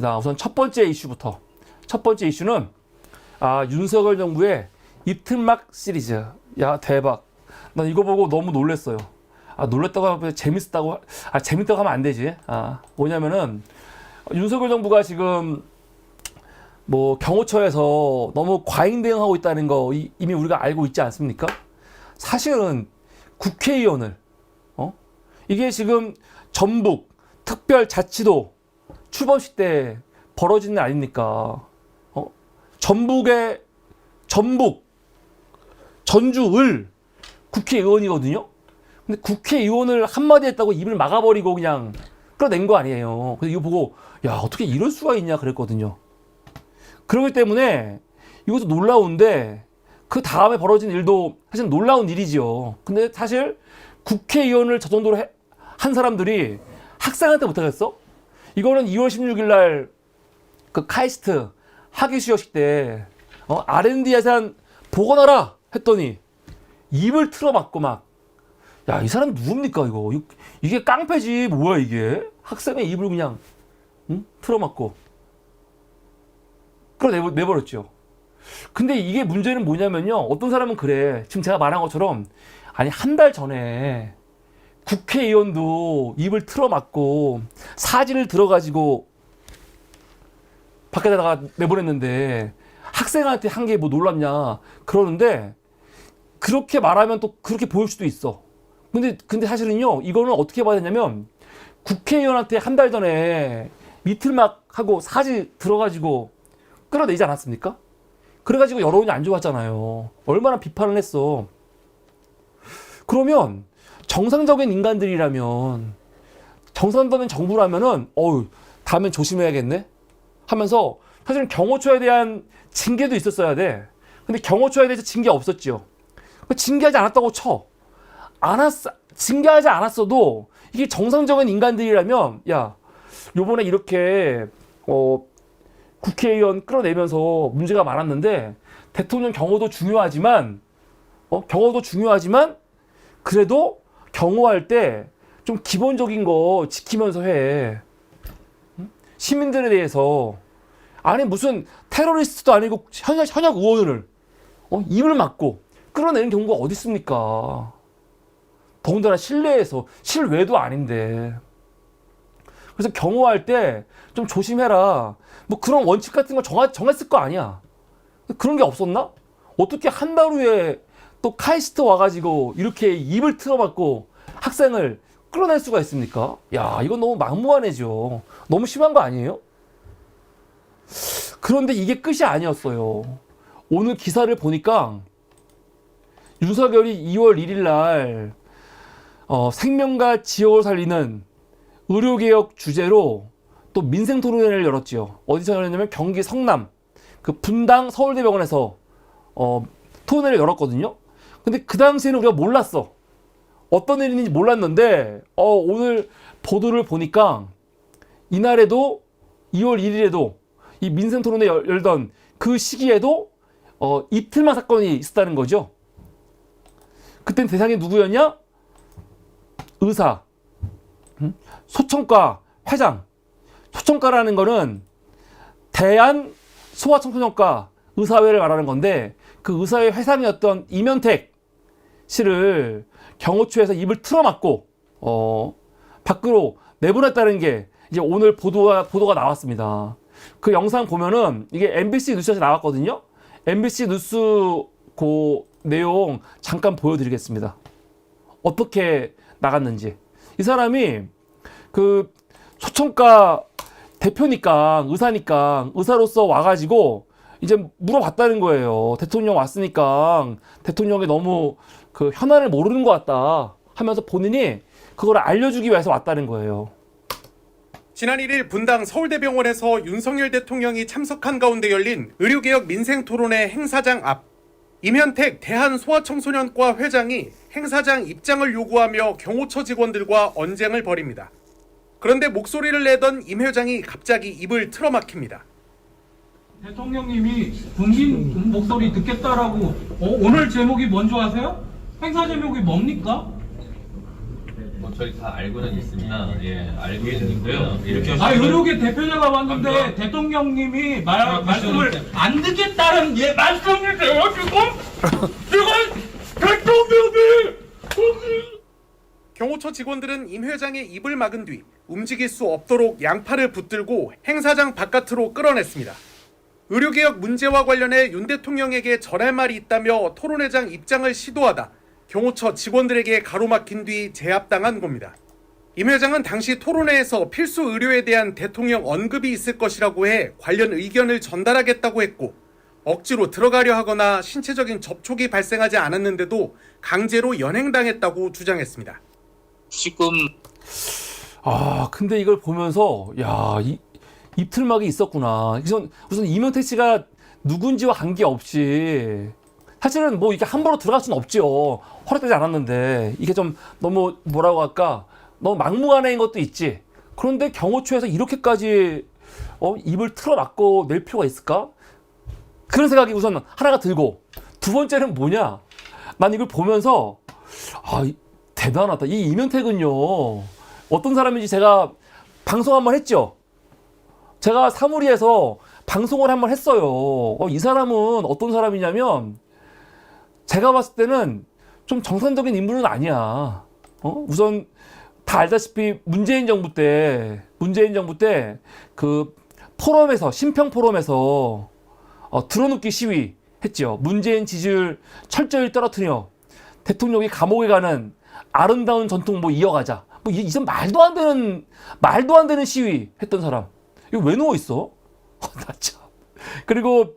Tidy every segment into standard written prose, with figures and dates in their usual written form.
우선 첫 번째 이슈부터. 첫 번째 이슈는 윤석열 정부의 이틀막 시리즈. 야, 대박. 난 이거 보고 너무 놀랬어요. 놀랬다고 하면 재밌다고 하면 안 되지. 뭐냐면은 윤석열 정부가 지금 뭐 경호처에서 너무 과잉 대응하고 있다는 거 이미 우리가 알고 있지 않습니까? 사실은 국회의원을 이게 지금 전북 특별자치도 출범식 때 벌어진 일 아닙니까? 전북 전주을 국회의원이거든요. 근데 국회의원을 한마디 했다고 입을 막아버리고 그냥 끌어낸 거 아니에요. 그래서 이거 보고 야, 어떻게 이럴 수가 있냐 그랬거든요. 그렇기 때문에 이것도 놀라운데 그 다음에 벌어진 일도 사실 놀라운 일이지요. 근데 사실 국회의원을 저 정도로 한 사람들이 학생한테 못하겠어? 이거는 2월 16일 날 그 카이스트 학위 수여식 때 R&D 예산 복원하라 했더니 입을 틀어막고 막 야, 이 사람 누굽니까 이거? 이게 깡패지 뭐야 이게? 학생의 입을 그냥 틀어막고 끌어내버렸죠. 근데 이게 문제는 뭐냐면요. 어떤 사람은 그래. 지금 제가 말한 것처럼 아니 한 달 전에 국회의원도 입을 틀어막고 사진을 들어가지고 밖에다가 내보냈는데 학생한테 한 게 뭐 놀랍냐 그러는데 그렇게 말하면 또 그렇게 보일 수도 있어. 근데 사실은요 이거는 어떻게 봐야 되냐면 국회의원한테 한 달 전에 이틀막 하고 사진 들어가지고 끌어내지 않았습니까? 그래가지고 여론이 안 좋았잖아요. 얼마나 비판을 했어. 그러면 정상적인 인간들이라면 정상적인 정부라면은 다음엔 조심해야겠네 하면서 사실은 경호처에 대한 징계도 있었어야 돼. 근데 경호처에 대해서 징계 없었죠. 징계하지 않았다고 쳐. 징계하지 않았어도 이게 정상적인 인간들이라면 야, 요번에 이렇게 국회의원 끌어내면서 문제가 많았는데 대통령 경호도 중요하지만 그래도 경호할 때 좀 기본적인 거 지키면서 해. 시민들에 대해서 아니 무슨 테러리스트도 아니고 현역 의원을 입을 막고 끌어내는 경우가 어디 있습니까? 더군다나 실내에서 실외도 아닌데. 그래서 경호할 때 좀 조심해라. 뭐 그런 원칙 같은 거 정했을 거 아니야. 그런 게 없었나? 어떻게 한 달 후에 또 카이스트 와가지고 이렇게 입을 틀어막고 학생을 끌어낼 수가 있습니까? 야, 이건 너무 막무가내죠. 너무 심한 거 아니에요? 그런데 이게 끝이 아니었어요. 오늘 기사를 보니까 윤석열이 2월 1일 날 생명과 지역을 살리는 의료개혁 주제로 또 민생토론회를 열었죠. 어디서 열었냐면 경기 성남 그 분당 서울대병원에서 토론회를 열었거든요. 근데 그 당시에는 우리가 몰랐어. 어떤 일인지 몰랐는데 오늘 보도를 보니까 이날에도 2월 1일에도 이 민생토론회 열던 그 시기에도 이틀만 사건이 있었다는 거죠. 그땐 대상이 누구였냐? 의사, 소청과 회장. 소청과라는 거는 대한소아청소년과 의사회를 말하는 건데 그 의사회 회장이었던 이면택 씨를 경호처에서 입을 틀어막고 밖으로 내보냈다는 게 이제 오늘 보도가 나왔습니다. 그 영상 보면은 이게 MBC 뉴스에서 나왔거든요. MBC 뉴스 그 내용 잠깐 보여드리겠습니다. 어떻게 나갔는지. 이 사람이 그 소청과 대표니까 의사니까 의사로서 와가지고 이제 물어봤다는 거예요. 대통령 왔으니까 대통령이 너무 그 현안을 모르는 것 같다 하면서 본인이 그걸 알려주기 위해서 왔다는 거예요. 지난 1일 분당 서울대병원에서 윤석열 대통령이 참석한 가운데 열린 의료개혁 민생토론회 행사장 앞 임현택 대한소아청소년과 회장이 행사장 입장을 요구하며 경호처 직원들과 언쟁을 벌입니다. 그런데 목소리를 내던 임 회장이 갑자기 입을 틀어막힙니다. 대통령님이 국민 목소리 듣겠다라고 오늘 제목이 뭔지 아세요? 행사 제목이 뭡니까? 저희 다 알고는 있습니다. 예, 알고 있는데요. 이렇게 아, 의료계 대표자가 왔는데 대통령님이 말씀을 안 듣겠다는 말씀이세요 지금 대통령이 경호처 직원들은 임 회장의 입을 막은 뒤 움직일 수 없도록 양팔을 붙들고 행사장 바깥으로 끌어냈습니다. 의료개혁 문제와 관련해 윤 대통령에게 전할 말이 있다며 토론회장 입장을 시도하다 경호처 직원들에게 가로막힌 뒤 제압당한 겁니다. 임 회장은 당시 토론회에서 필수 의료에 대한 대통령 언급이 있을 것이라고 해 관련 의견을 전달하겠다고 했고 억지로 들어가려 하거나 신체적인 접촉이 발생하지 않았는데도 강제로 연행당했다고 주장했습니다. 지금 근데 이걸 보면서 입틀막이 있었구나. 우선 이명택 씨가 누군지와 관계없이 사실은 뭐 이게 함부로 들어갈 수는 없죠. 허락되지 않았는데 이게 좀 너무 뭐라고 할까? 너무 막무가내인 것도 있지. 그런데 경호처에서 이렇게까지 입을 틀어막고 낼 필요가 있을까? 그런 생각이 우선 하나가 들고, 두 번째는 뭐냐? 난 이걸 보면서 대단하다. 이 이명택은요, 어떤 사람인지 제가 방송 한번 했죠. 제가 사무리에서 방송을 한번 했어요. 이 사람은 어떤 사람이냐면 제가 봤을 때는 좀 정상적인 인물은 아니야. 우선 다 알다시피 문재인 정부 때 그 포럼에서, 심평 포럼에서 드러눕기 시위 했죠. 문재인 지지율 철저히 떨어뜨려 대통령이 감옥에 가는 아름다운 전통 이어가자. 이전 말도 안 되는 시위 했던 사람. 이거 왜 누워 있어? 나 참. 그리고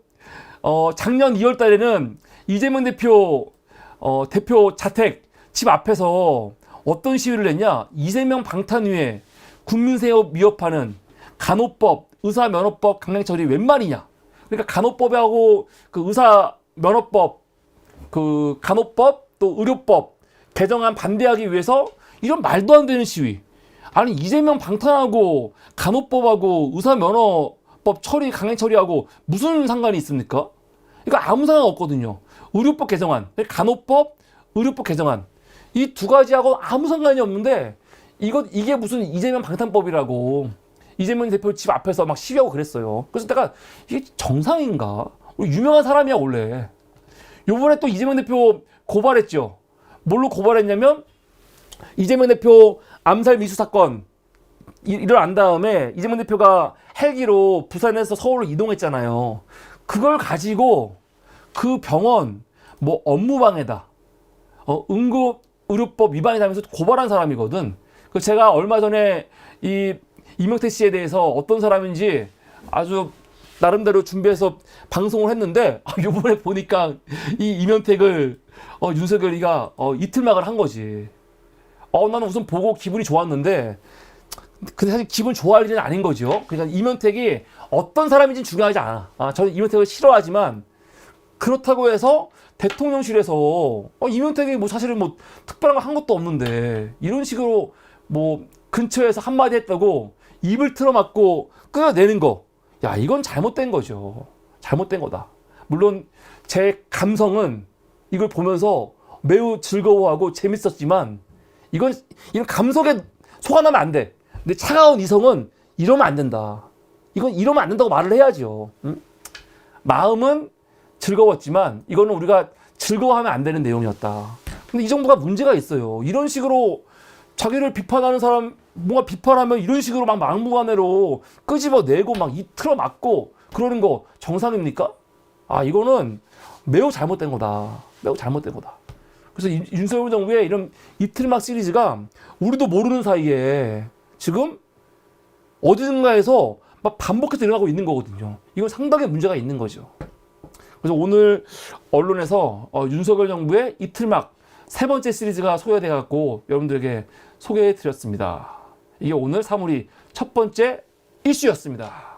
작년 2월 달에는 이재명 대표 자택 집 앞에서 어떤 시위를 했냐? 이재명 방탄 위에 국민세업 위협하는 간호법, 의사면허법 강행 처리 웬 말이냐? 그러니까 간호법하고 그 의사면허법, 그 간호법 또 의료법 개정안 반대하기 위해서 이런 말도 안 되는 시위. 아니 이재명 방탄하고 간호법하고 의사면허법 강행 처리하고 무슨 상관이 있습니까? 이거 아무 상관 없거든요. 의료법 개정안, 간호법, 의료법 개정안 이 두 가지하고 아무 상관이 없는데 이게 무슨 이재명 방탄법이라고 이재명 대표 집 앞에서 막 시위하고 그랬어요. 그래서 내가 이게 정상인가? 유명한 사람이야 원래. 요번에 또 이재명 대표 고발했죠. 뭘로 고발했냐면 이재명 대표 암살 미수 사건 일어난 다음에 이재명 대표가 헬기로 부산에서 서울로 이동했잖아요. 그걸 가지고 그 병원 업무방해다, 응급의료법 위반이다 하면서 고발한 사람이거든. 제가 얼마 전에 이 이명택 씨에 대해서 어떤 사람인지 아주 나름대로 준비해서 방송을 했는데 요번에 보니까 이 이명택을 윤석열이가 이틀막을 한 거지. 나는 우선 보고 기분이 좋았는데 근데 사실 기분 좋아할 일은 아닌 거죠. 그러니까 이명택이 어떤 사람인지는 중요하지 않아. 저는 이명택을 싫어하지만 그렇다고 해서 대통령실에서 이명택이 사실은 특별한 거 한 것도 없는데 이런 식으로 근처에서 한마디 했다고 입을 틀어막고 끌어내는 거. 이건 잘못된 거죠. 잘못된 거다. 물론 제 감성은 이걸 보면서 매우 즐거워하고 재밌었지만 이런 감성에 속아나면 안 돼. 근데 차가운 이성은 이러면 안 된다. 이건 이러면 안 된다고 말을 해야죠. 응? 마음은 즐거웠지만 이거는 우리가 즐거워하면 안 되는 내용이었다. 근데 이 정부가 문제가 있어요. 이런 식으로 자기를 비판하는 사람 뭔가 비판하면 이런 식으로 막 막무가내로 끄집어내고 막 틀어막고 그러는 거 정상입니까? 이거는 매우 잘못된 거다. 매우 잘못된 거다. 그래서 윤석열 정부의 이런 이틀막 시리즈가 우리도 모르는 사이에 지금 어디든가에서 막 반복해서 일어나고 있는 거거든요. 이건 상당히 문제가 있는 거죠. 그래서 오늘 언론에서 윤석열 정부의 이틀막 세 번째 시리즈가 소개돼 갖고 여러분들에게 소개해 드렸습니다. 이게 오늘 사물이 첫 번째 이슈였습니다.